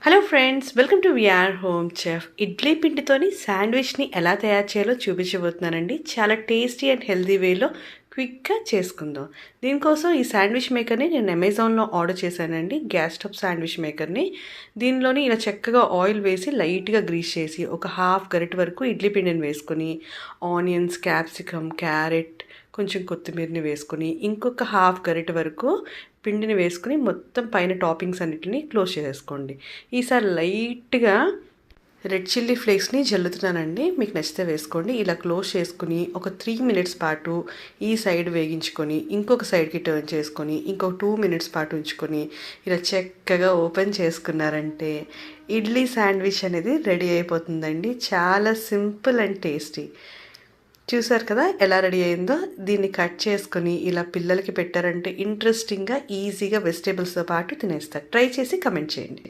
Hello friends, welcome to VR home chef. ఇడ్లీ పిండితోని శాండ్విచ్ని ఎలా తయారు చేయాలో చూపించబోతున్నానండి. చాలా టేస్టీ అండ్ హెల్తీ వేలో క్విక్గా చేసుకుందాం. దీనికోసం ఈ శాండ్విచ్ మేకర్ని నేను అమెజాన్లో ఆర్డర్ చేశానండి. గ్యాస్ స్టవ్ శాండ్విచ్ మేకర్ని. దీనిలోని ఇలా చక్కగా ఆయిల్ వేసి లైట్గా గ్రీస్ చేసి ఒక హాఫ్ గరిటె వరకు ఇడ్లీ పిండిని వేసుకొని ఆనియన్స్, క్యాప్సికమ్, క్యారెట్, కొంచెం కొత్తిమీరని వేసుకొని ఇంకొక హాఫ్ గరిటె వరకు పిండిని వేసుకుని మొత్తం పైన టాపింగ్స్ అన్నిటిని క్లోజ్ చేసేసుకోండి. ఈసారి లైట్గా రెడ్ చిల్లీ ఫ్లేక్స్ని జల్లుతున్నానండి, మీకు నచ్చితే వేసుకోండి. ఇలా క్లోజ్ చేసుకుని ఒక 3 మినిట్స్ పాటు ఈ సైడ్ వేగించుకొని ఇంకొక సైడ్కి టర్న్ చేసుకొని ఇంకొక 2 మినిట్స్ పాటు ఉంచుకొని ఇలా చక్కగా ఓపెన్ చేసుకున్నారంటే ఇడ్లీ శాండ్విచ్ అనేది రెడీ అయిపోతుందండి. చాలా సింపుల్ అండ్ టేస్టీ. చూసారు కదా ఎలా రెడీ అయిందో. దీన్ని కట్ చేసుకొని ఇలా పిల్లలకి పెట్టారంటే ఇంట్రెస్టింగ్గా ఈజీగా వెజిటేబుల్స్తో పాటు తినేస్తారు. ట్రై చేసి కమెంట్ చేయండి.